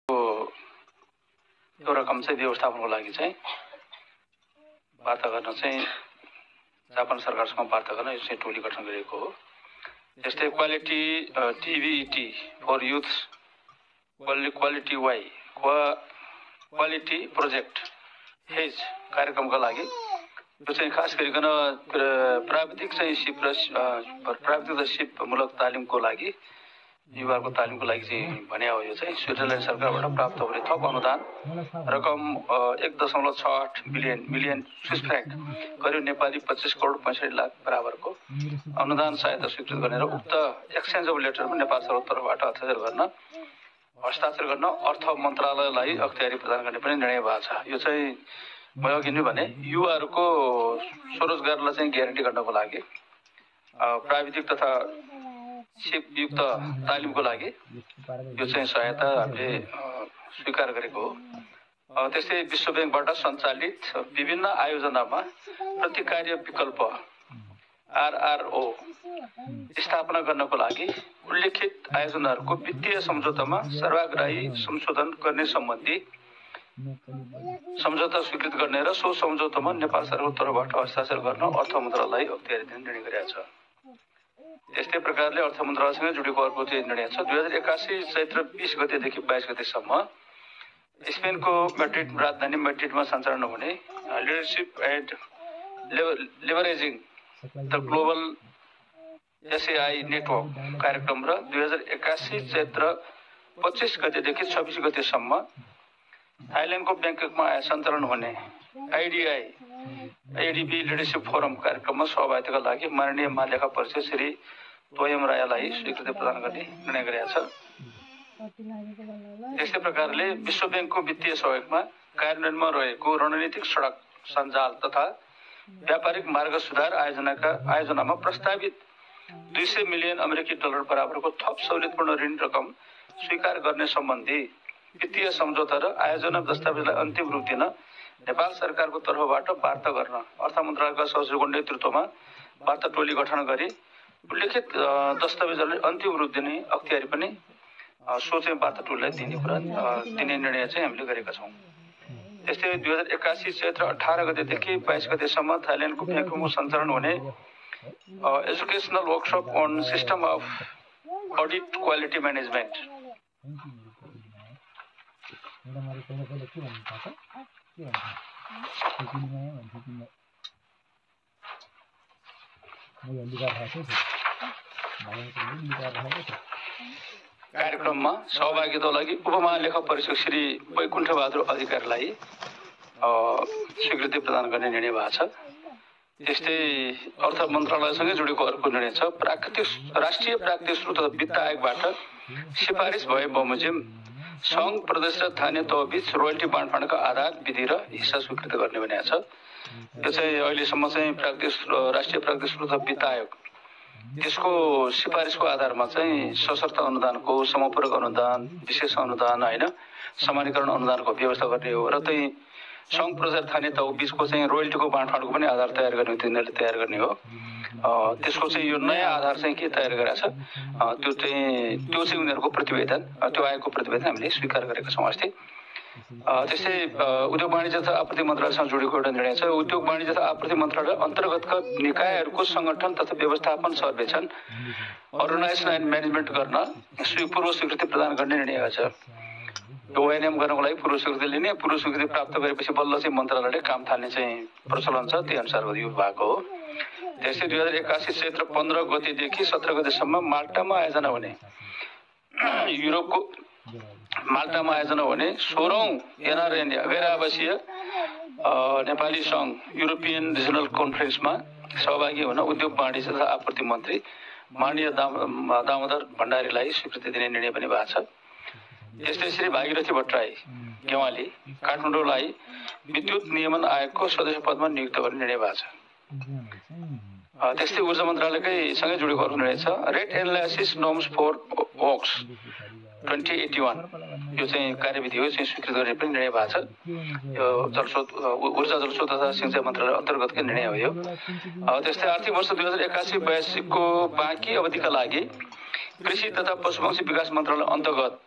यो रकम चाहिँ व्यवस्थापनको लागि चाहिँ वार्ता गर्न चाहिँ जापान सरकारसँग वार्ता गर्न यो चाहिँ टोली गठन गरिएको हो। त्यस्तै quality TVT for youth quality Y quality project हेज कार्यक्रमका लागि यो चाहिँ खास गरिकन प्राविधिक चाहिँ सिपमूलक तालिमको लागि युवाको तालिमको लागि चाहिँ भने हो। यो चाहिँ स्विट्जरल्यान्ड सरकारबाट प्राप्त हुने थप अनुदान रकम 1.68 मिलियन स्विस फ्र्याङ्क करिब नेपाली 25 करोड 65 लाख बराबरको अनुदान सहायता स्वीकृत गर्ने र उक्त एक्सचेन्ज अफ लेटरमा नेपाल सरकारको तर्फबाट हस्ताक्षर गर्न अर्थ मन्त्रालयलाई अख्तियारी प्रदान गर्ने पनि निर्णय भएको छ। यो चाहिँ म अघि नै भने युवाहरूको स्वरोजगारलाई चाहिँ ग्यारेन्टी गर्नको लागि प्राविधिक तथा सिपयुक्त तालिमको लागि यो चाहिँ सहायता हामीले स्वीकार गरेको हो। त्यस्तै विश्व ब्याङ्कबाट सञ्चालित विभिन्न आयोजनामा प्रतिकार्य विकल्प आरआरओ स्थापना गर्नको लागि उल्लेखित आयोजनाहरूको वित्तीय सम्झौतामा सर्वग्राही संशोधन गर्ने सम्बन्धी सम्झौता स्वीकृत गर्ने र सो सम्झौतामा नेपाल सरकारको तर्फबाट हस्ताक्षर गर्न अर्थ मन्त्रालयलाई अख्तियारी दिने निर्णय गरेको छ। यस्तै प्रकारले अर्थ मन्त्रालयसँग जोडिएको अर्को चाहिँ निर्णय छ। 2081 चैत्र 20 गतेदेखि 22 गतेसम्म स्पेनको मैड्रिड राजधानी मैड्रिडमा सञ्चालन हुने leadership and leveraging the global SAI network कार्यक्रम र 2081 चैत्र 25 गतेदेखि 26 गतेसम्म थाइल्यान्डको ब्याङ्ककमा सञ्चालन हुने एडीबी लिडरसिप फोरम कार्यक्रममा सहभागिताका लागि माननीय महालेखा परीक्षक श्री तोयम रायलाई स्वीकृति प्रदान गर्ने निर्णय गरेको छ। यस्तै प्रकारले विश्व ब्याङ्कको वित्तीय सहयोगमा कार्यान्वयनमा रहेको रणनीतिक सडक सञ्जाल तथा व्यापारिक मार्ग सुधार आयोजनामा प्रस्तावित 200 मिलियन अमेरिकी डलर बराबरको थप सहुलियतपूर्ण ऋण रकम स्वीकार गर्ने सम्बन्धी वित्तीय सम्झौता र आयोजना दस्तावेजलाई अन्तिम रूप दिन नेपाल सरकारको तर्फबाट वार्ता गर्न अर्थ मन्त्रालयका सचिवको नेतृत्वमा वार्ता टोली गठन गरी उल्लेखित दस्तावेजहरूलाई अन्तिम रूप दिने अख्तियारी पनि सो चाहिँ वार्ता टोलीलाई दिने निर्णय चाहिँ हामीले गरेका छौँ। यस्तै 2081 चैत्र 18 गतेदेखि 22 गतेसम्म थाइल्यान्डको ब्याङ्ककमा सञ्चालन हुने educational workshop on system of audit quality management कार्यक्रममा सहभागिताको लागि उपमहालेखा परीक्षक श्री वैकुण्ठ बहादुर अधिकारीलाई स्वीकृति प्रदान गर्ने निर्णय भएको छ। त्यस्तै अर्थ मन्त्रालयसँगै जोडेको अर्को निर्णय छ। राष्ट्रिय प्राकृतिक स्रोत वित्त आयोगबाट सिफारिस भए बमोजिम सङ्घ प्रदेश र स्थानीय तहबीच रोयल्टी बाँडफाँडका आधार विधि र हिस्सा स्वीकृत गर्ने भनेको छ। यो चाहिँ अहिलेसम्म चाहिँ राष्ट्रिय प्राकृतिक स्रोत वित्त आयोग त्यसको सिफारिसको आधारमा चाहिँ सशर्त अनुदानको समपूरक अनुदान विशेष अनुदान होइन समानीकरण अनुदानको व्यवस्था गर्ने हो र चाहिँ सङ्घ प्रदेश स्थानीय तहबीचको चाहिँ रोयल्टीको बाँडफाँडको पनि आधार तयार गर्ने तिनीहरूले तयार गर्ने हो। त्यसको चाहिँ यो नयाँ आधार चाहिँ के तयार गरेको छ त्यो चाहिँ उनीहरूको प्रतिवेदन त्यो आयोगको प्रतिवेदन हामीले स्वीकार गरेका छौँ अस्ति। त्यस्तै उद्योग वाणिज्य तथा आपूर्ति मन्त्रालयसँग जोडेको एउटा निर्णय छ। उद्योग वाणिज्य तथा आपूर्ति मन्त्रालय अन्तर्गतका निकायहरूको सङ्गठन तथा व्यवस्थापन सर्वेक्षण अर्गनाइजेसन एन्ड म्यानेजमेन्ट गर्न पूर्व स्वीकृति प्रदान गर्ने निर्णय छ। ओएनएम गर्नको लागि पूर्व स्वीकृति लिने पूर्व स्वीकृति प्राप्त गरेपछि बल्ल चाहिँ मन्त्रालयले काम थाल्ने चाहिँ प्रचलन छ। त्यही अनुसार यो भएको हो। त्यस्तै 2081 चैत्र 15 गतेदेखि 17 गतेसम्म माल्टामा आयोजना हुने युरोपको माल्टामा आयोजना हुने 16औं एनआरएन गैर आवासीय नेपाली सङ्घ युरोपियन रिजनल कन्फरेन्समा सहभागी हुन उद्योग वाणिज्य तथा आपूर्ति मन्त्री माननीय दामोदर भण्डारीलाई स्वीकृति दिने निर्णय पनि भएको छ। यस्तै श्री भागीरथी भट्टराई गेवाली काठमाडौँलाई विद्युत नियमन आयोगको सदस्य पदमा नियुक्त गर्ने निर्णय भएको छ। त्यस्तै ऊर्जा मन्त्रालयकै सँगै जोडेको अर्को निर्णय छ। Rate analysis norms for works 2081 यो चाहिँ कार्यविधि हो चाहिँ स्वीकृत गर्ने पनि निर्णय भएको छ। यो ऊर्जा जलस्रोत तथा सिंचाइ मन्त्रालय अन्तर्गतकै निर्णय हो यो। त्यस्तै आर्थिक वर्ष 2081-82 को बाँकी अवधिका लागि कृषि तथा पशुपक्षी विकास मन्त्रालय अन्तर्गत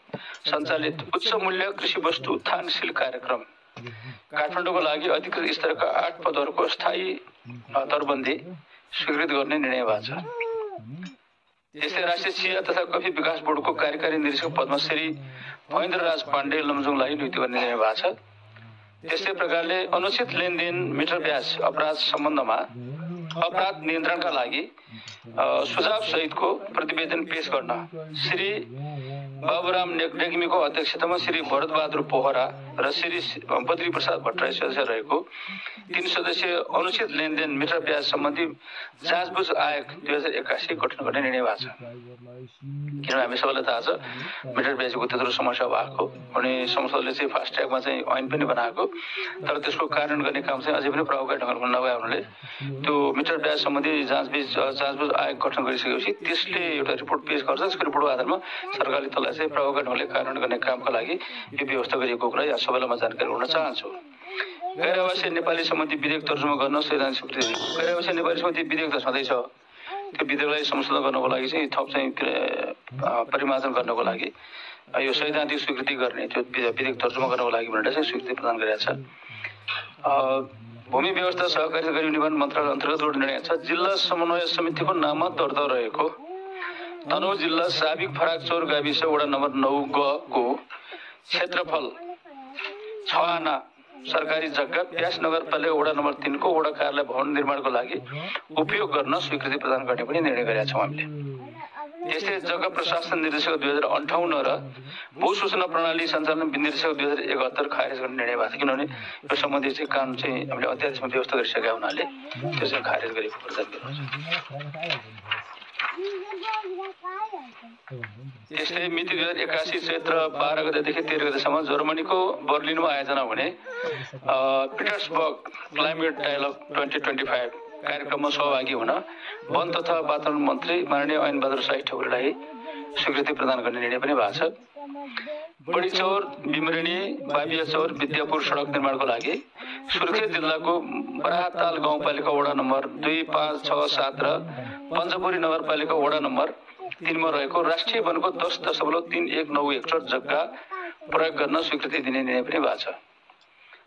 सञ्चालित उच्च मूल्य कृषि वस्तु उत्थानशील कार्यक्रम काठमाडौँको लागि अधिकृत स्तरका 8 पदहरूको स्थायी दरबन्दी स्वीकृत गर्ने निर्णय भएको छ। त्यस्तै राष्ट्रिय चिया तथा कफी विकास बोर्डको कार्यकारी निर्देशक पदमा श्री महेन्द्रराज पाण्डे लमजुङलाई नियुक्ति गर्ने निर्णय भएको छ। त्यस्तै प्रकारले अनुचित लेनदेन मिटर ब्याज अपराध सम्बन्धमा अपराध नियन्त्रणका लागि सुझाव सहितको प्रतिवेदन पेश गर्न श्री बाबुराम नेग्मीको अध्यक्षतामा श्री भरतबहादुर पोखरा र श्री बद्री प्रसाद भट्टराई सदस्य रहेको 3 सदस्यीय अनुचित लेनदेन मिटर ब्याज सम्बन्धी जाँचबुझ आयोग 2081 गठन गर्ने निर्णय भएको छ। किनभने हामी सबैलाई थाहा छ मिटर ब्याजको त्यत्रो समस्या भएको अनि संसदले चाहिँ फास्ट ट्र्याकमा चाहिँ ऐन पनि बनाएको, तर त्यसको कार्यान्वयन गर्ने काम चाहिँ अझै पनि प्रभावकारी ढङ्गले नभए हुनाले त्यो मिटर ब्याज सम्बन्धी जाँचबुझ आयोग गठन गरिसकेपछि त्यसले एउटा रिपोर्ट पेश गर्छ। त्यसको रिपोर्टको आधारमा सरकारले त्यसलाई चाहिँ प्रभावकारी ढङ्गले कार्यान्वयन गर्ने कामका लागि यो व्यवस्था गरिएको कुरा यहाँ सबैलाई म जानकारी गराउन चाहन्छु। गैर आवासीय नेपाली सम्बन्धी विधेयक तर्जुमा गर्न संवैधानिक स्वीकृति। गैर आवासीय नेपाली सम्बन्धी विधेयक त छँदैछ, त्यो विधेयकलाई संशोधन गर्नको लागि चाहिँ थप चाहिँ परिमार्जन गर्नको लागि यो सैद्धान्तिक स्वीकृति गर्ने त्यो विधेयक तर्जुमा गर्नको लागि भनेर चाहिँ स्वीकृति प्रदान गरिएको छ। भूमि व्यवस्था सहकारी गरीब निर्माण मन्त्रालय अन्तर्गत एउटा निर्णय छ। जिल्ला समन्वय समितिको नाममा दर्ता रहेको तनहुँ जिल्ला साबिक फराकचौर गाविस वडा नम्बर 9 को क्षेत्रफल 6 आना सरकारी जग्गा प्यास नगरपालिका वडा नम्बर 3 को वडा कार्यालय भवन निर्माणको लागि उपयोग गर्न स्वीकृति प्रदान गर्ने पनि निर्णय गरेका छौँ हामीले। त्यस्तै जग्गा प्रशासन निर्देशक 2058 र भूसूचना प्रणाली सञ्चालन निर्देशक 2071 खारेज गर्ने निर्णय भएको छ। किनभने यो सम्बन्धी चाहिँ कानुन चाहिँ हामीले अध्यादेशमा व्यवस्था गरिसकेका हुनाले त्यो चाहिँ खारेज गरेको प्रदान गरिएको छ। त्यस्तै मिति 2081 चैत्र 12 गतेदेखि 13 गतेसम्म जर्मनीको बर्लिनमा आयोजना हुने पिटर्सबर्ग क्लाइमेट डायलग 2025 कार्यक्रममा सहभागी हुन वन तथा वातावरण मन्त्री माननीय ऐनबहादुर शाही ठकुरीलाई स्वीकृति प्रदान गर्ने निर्णय पनि भएको छ। बडीचौर बिमरेनी बाबियाचौर विद्यापुर सडक निर्माणको लागि सुर्खेत जिल्लाको बराहताल गाउँपालिका वडा नम्बर 2, 5, 6, 7 र पञ्चपुरी नगरपालिका वडा नम्बर 3 मा रहेको राष्ट्रिय वनको 10.3191 हेक्टर जग्गा प्रयोग गर्न स्वीकृति दिने निर्णय पनि भएको छ।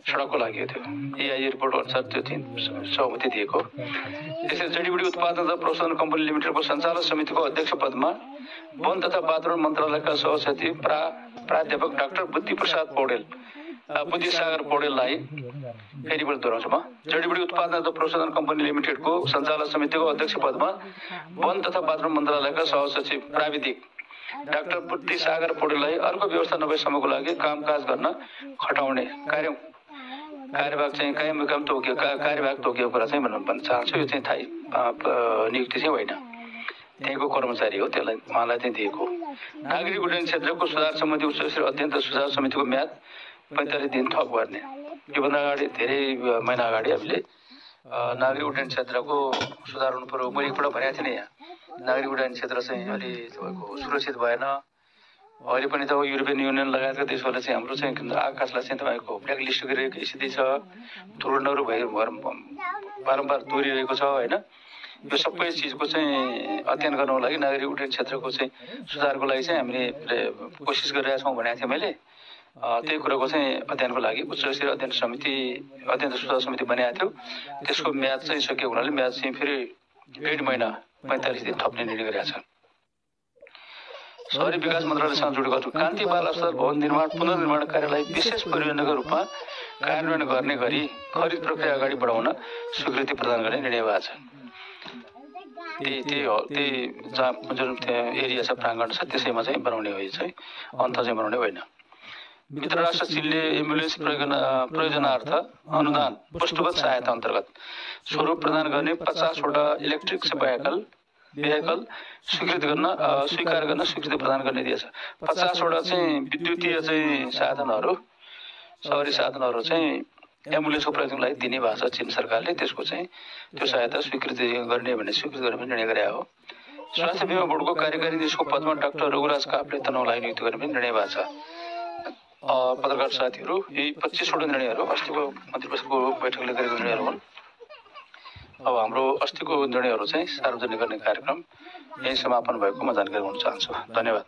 सडकको लागि थियो एआई रिपोर्ट अनुसार त्यो सहमति दिएको। त्यसै जडीबुटी उत्पादन तथा प्रोत्साहन कम्पनी लिमिटेडको सञ्चालक समितिको अध्यक्ष पदमा वन तथा वातावरण मन्त्रालयका सहसचिव प्राध्यापक डाक्टर बुद्धिसागर पौडेललाई फेरि पनि दोहोऱ्याउँछु म। जडीबुटी उत्पादन तथा प्रोत्साहन कम्पनी लिमिटेडको सञ्चालक समितिको अध्यक्ष पदमा वन तथा वातावरण मन्त्रालयका सहसचिव प्राविधिक डाक्टर बुद्धिसागर पौडेललाई अर्को व्यवस्था नभएसम्मको लागि कामकाज गर्न खटाउने कार्यभाग चाहिँ कायम तोकियो कार्यभाग तोकिएको कुरा चाहिँ भन्न चाहन्छु। यो चाहिँ थाहै नियुक्ति चाहिँ होइन, त्यहीँको कर्मचारी हो, त्यसलाई उहाँलाई चाहिँ दिएको। नागरिक उड्डयन क्षेत्रको सुधार सम्बन्धी उच्चस्तरीय अध्ययन तथा सुझाव समितिको म्याद 45 दिन थप गर्ने। योभन्दा अगाडि धेरै महिना अगाडि हामीले नागरिक उड्डयन क्षेत्रको सुधार हुनु पर्यो मैले एकपल्ट भनेको थिएँ नि। यहाँ नागरिक उड्डयन क्षेत्र चाहिँ अलि तपाईँको सुरक्षित भएन। अहिले पनि त युरोपियन युनियन लगायतका देशहरूले चाहिँ हाम्रो चाहिँ आकाशलाई चाहिँ तपाईँको ब्ल्याक लिस्ट गरिरहेको स्थिति छ, दुर्घटनाहरू बारम्बार दोहोरिरहेको छ होइन। यो सबै चिजको चाहिँ अध्ययन गर्नको लागि नागरिक उड्डयन क्षेत्रको चाहिँ सुधारको लागि चाहिँ हामीले कोसिस गरिरहेका छौँ भनेको थिएँ मैले। त्यही कुराको चाहिँ अध्ययनको लागि उच्चस्तरीय अध्ययन सुझाव समिति बनाएको थियो। त्यसको म्याद चाहिँ सकिएको हुनाले म्याद चाहिँ फेरि 1.5 महिना 45 दिन थप्ने निर्णय गरिरहेको छ। शहरी विकास मन्त्रालयसँग जोडेको कान्ति बाल अस्पताल भवन निर्माण पुनर्निर्माण कार्यलाई विशेष परियोजनाको रूपमा कार्यान्वयन गर्ने गरी खरिद प्रक्रिया अगाडि बढाउन स्वीकृति प्रदान गर्ने निर्णय भएको छ। त्यही जहाँ जुन एरिया छ प्राङ्गण छ त्यसैमा चाहिँ बनाउने हो, चाहिँ अन्त चाहिँ बनाउने होइन। मित्र राष्ट्र चीनले एम्बुलेन्स प्रयोजनार्थ अनुदान वस्तुगत सहायता अन्तर्गत स्वरूप प्रदान गर्ने 50वटा इलेक्ट्रिक भेहिकल स्वीकार गर्न स्वीकृति प्रदान गर्ने दिएछ। 50वटा चाहिँ विद्युतीय चाहिँ साधनहरू शहरी साधनहरू चाहिँ एम्बुलेन्सको प्रयोगको लागि दिने भएको छ चीन सरकारले। त्यसको चाहिँ त्यो सहायता स्वीकृति गर्ने निर्णय गरेको हो। स्वास्थ्य बिमा बोर्डको कार्यकारी निर्देशकको पदमा डाक्टर रघुराज काफ्ले तनहुँलाई नियुक्ति गर्ने पनि निर्णय भएको छ। पत्रकार साथीहरू, यी 25वटा निर्णयहरू अस्तिको मन्त्री परिषदको बैठकले गरेको निर्णयहरू हुन्। अब हाम्रो अस्तिको निर्णयहरू चाहिँ सार्वजनिक गर्ने कार्यक्रम यही समापन भएको म जानकारी हुन चाहन्छु। धन्यवाद।